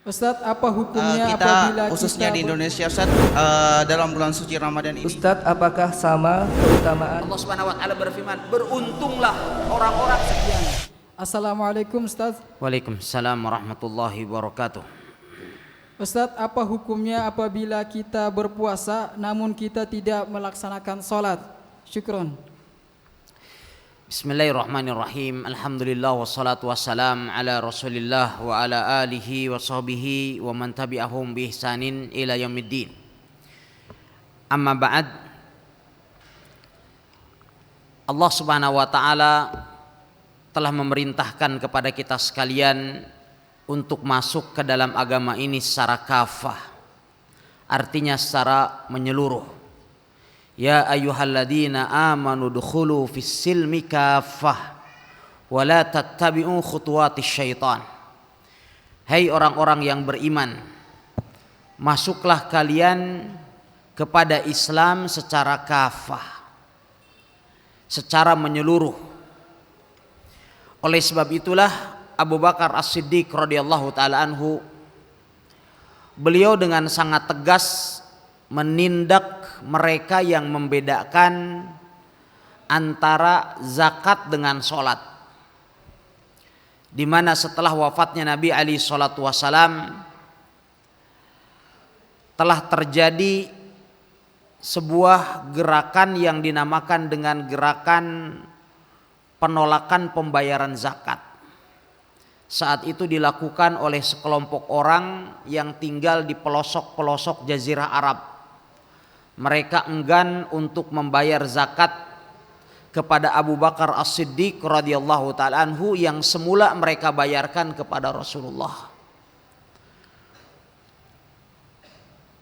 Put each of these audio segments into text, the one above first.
Ustadz, apa hukumnya Kita apabila khususnya kita di Indonesia Ustaz, dalam bulan suci Ramadan ini Ustadz, apakah sama keutamaan? Allah Subhanahu wa taala berfirman, beruntunglah orang-orang sekian. Assalamualaikum Ustadz. Waalaikumsalam warahmatullahi wabarakatuh. Ustadz, apa hukumnya apabila kita berpuasa namun kita tidak melaksanakan sholat? Syukron. Bismillahirrahmanirrahim. Alhamdulillah wassalatu wassalam ala Rasulillah wa ala alihi wa sahbihi wa man tabi'ahum bi ihsanin ila yaumiddin. Amma ba'd. Allah Subhanahu wa taala telah memerintahkan kepada kita sekalian untuk masuk ke dalam agama ini secara kafah. Artinya secara menyeluruh. Ya ayyuhalladzina amanu dukhulu fis silmi kaffah wa la tattabi'u khutuwatis syaitan. Hai orang-orang yang beriman, masuklah kalian kepada Islam secara kafah, secara menyeluruh. Oleh sebab itulah Abu Bakar As-Siddiq radhiyallahu taala anhu, beliau dengan sangat tegas menindak mereka yang membedakan antara zakat dengan sholat, di mana setelah wafatnya Nabi alaihi salatu wasalam telah terjadi sebuah gerakan yang dinamakan dengan gerakan penolakan pembayaran zakat. Saat itu dilakukan oleh sekelompok orang yang tinggal di pelosok-pelosok Jazirah Arab. Mereka enggan untuk membayar zakat kepada Abu Bakar As-Siddiq radhiyallahu taala anhu yang semula mereka bayarkan kepada Rasulullah.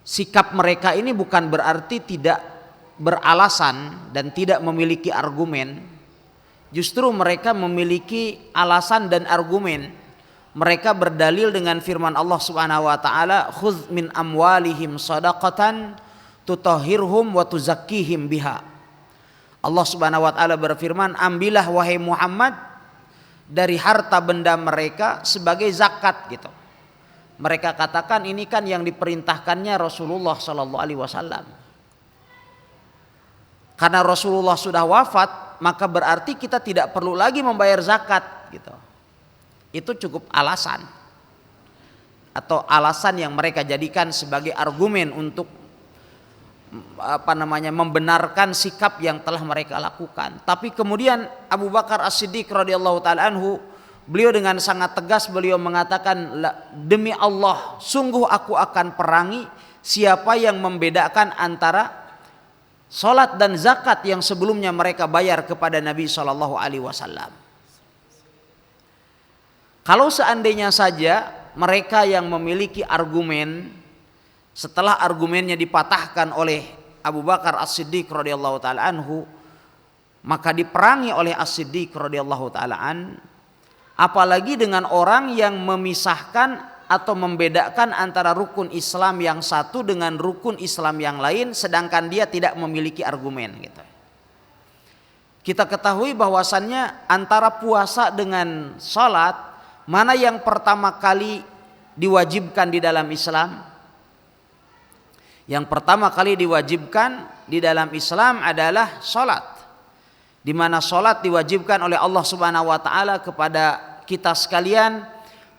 Sikap mereka ini bukan berarti tidak beralasan dan tidak memiliki argumen. Justru mereka memiliki alasan dan argumen. Mereka berdalil dengan firman Allah Subhanahu wa taala, "Khudz min amwalihim shadaqatan tutahhirhum wa tuzakkihim biha." Allah Subhanahu wa taala berfirman, ambillah wahai Muhammad dari harta benda mereka sebagai zakat gitu. Mereka katakan ini kan yang diperintahkannya Rasulullah sallallahu alaihi wasallam. Karena Rasulullah sudah wafat, maka berarti kita tidak perlu lagi membayar zakat gitu. Itu cukup alasan, atau alasan yang mereka jadikan sebagai argumen untuk membenarkan sikap yang telah mereka lakukan. Tapi kemudian Abu Bakar As-Siddiq radhiyallahu taala anhu, beliau dengan sangat tegas beliau mengatakan, demi Allah sungguh aku akan perangi siapa yang membedakan antara salat dan zakat yang sebelumnya mereka bayar kepada Nabi sallallahu alaihi wasallam. Kalau seandainya saja mereka yang memiliki argumen, setelah argumennya dipatahkan oleh Abu Bakar As-Siddiq radhiyallahu taala anhu, maka diperangi oleh As-Siddiq radhiyallahu taala an, apalagi dengan orang yang memisahkan atau membedakan antara rukun Islam yang satu dengan rukun Islam yang lain, sedangkan dia tidak memiliki argumen gitu. Kita ketahui bahwasannya antara puasa dengan salat, mana yang pertama kali diwajibkan di dalam Islam? Yang pertama kali diwajibkan di dalam Islam adalah salat. Di mana salat diwajibkan oleh Allah Subhanahu wa taala kepada kita sekalian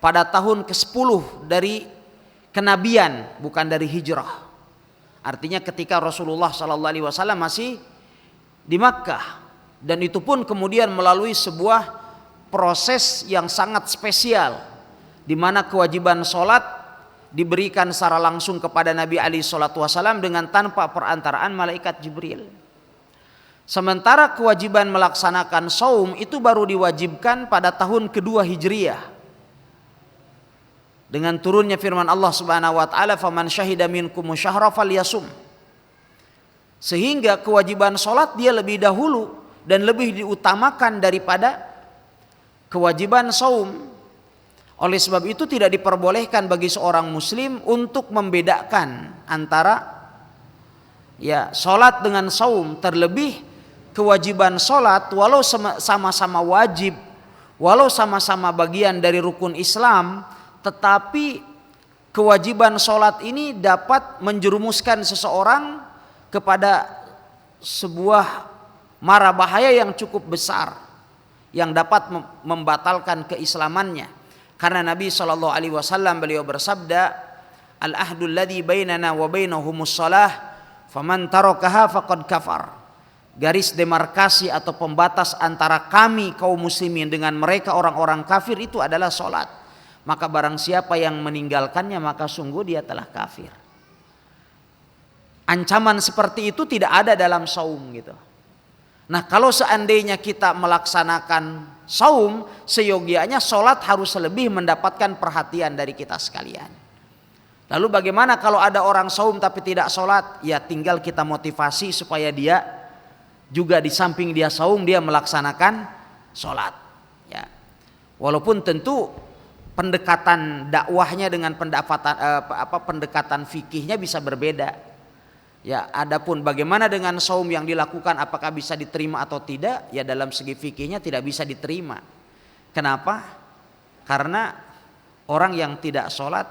pada tahun ke-10 dari kenabian, bukan dari hijrah. Artinya ketika Rasulullah sallallahu alaihi wasallam masih di Makkah, dan itu pun kemudian melalui sebuah proses yang sangat spesial, di mana kewajiban sholat diberikan secara langsung kepada Nabi alaihi salatu wasallam dengan tanpa perantaraan malaikat Jibril. Sementara kewajiban melaksanakan saum itu baru diwajibkan pada tahun kedua Hijriyah, dengan turunnya firman Allah Subhanahu wa taala, "Faman syahida minkum syahra falyasum." Sehingga kewajiban sholat dia lebih dahulu dan lebih diutamakan daripada kewajiban saum. Oleh sebab itu tidak diperbolehkan bagi seorang muslim untuk membedakan antara salat dengan saum. Terlebih kewajiban salat walau sama-sama wajib, walau sama-sama bagian dari rukun Islam, tetapi kewajiban sholat ini dapat menjerumuskan seseorang kepada sebuah mara bahaya yang cukup besar yang dapat membatalkan keislamannya. Karena Nabi SAW beliau bersabda, al-ahdul ladzi bainana wa bainahumus shalah faman tarakaha faqad kafar. Garis demarkasi atau pembatas antara kami kaum muslimin dengan mereka orang-orang kafir itu adalah sholat. Maka barang siapa yang meninggalkannya maka sungguh dia telah kafir. Ancaman seperti itu tidak ada dalam saum gitu. Nah, kalau seandainya kita melaksanakan saum, seyogianya sholat harus lebih mendapatkan perhatian dari kita sekalian. Lalu bagaimana kalau ada orang saum tapi tidak sholat? Ya tinggal kita motivasi supaya dia juga di samping dia saum dia melaksanakan sholat. Ya, walaupun tentu pendekatan dakwahnya dengan pendekatan fikihnya bisa berbeda. Ya, adapun bagaimana dengan saum yang dilakukan apakah bisa diterima atau tidak? Ya dalam segi fikihnya tidak bisa diterima. Kenapa? Karena orang yang tidak sholat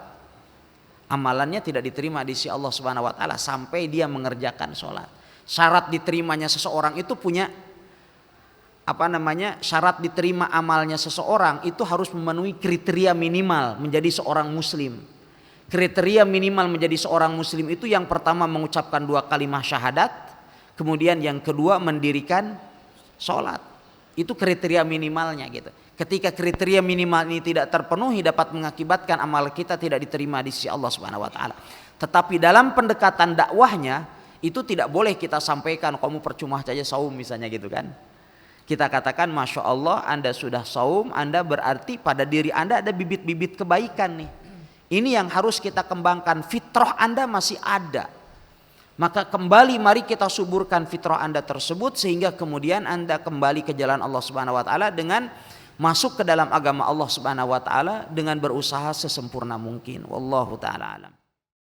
amalannya tidak diterima di sisi Allah Subhanahu Wa Taala sampai dia mengerjakan sholat. Syarat diterimanya seseorang itu punya syarat diterima amalnya seseorang itu harus memenuhi kriteria minimal menjadi seorang muslim. Kriteria minimal menjadi seorang muslim itu yang pertama mengucapkan 2 kalimat syahadat, kemudian yang kedua mendirikan sholat. Itu kriteria minimalnya gitu. Ketika kriteria minimal ini tidak terpenuhi dapat mengakibatkan amal kita tidak diterima di sisi Allah Subhanahu Wa Taala. Tetapi dalam pendekatan dakwahnya itu tidak boleh kita sampaikan kamu percuma saja saum misalnya gitu kan. Kita katakan Masya Allah Anda sudah saum, Anda berarti pada diri Anda ada bibit-bibit kebaikan nih. Ini yang harus kita kembangkan, fitrah Anda masih ada. Maka kembali mari kita suburkan fitrah Anda tersebut sehingga kemudian Anda kembali ke jalan Allah Subhanahu Wa Taala dengan masuk ke dalam agama Allah Subhanahu Wa Taala dengan berusaha sesempurna mungkin. Wallahu taala alam.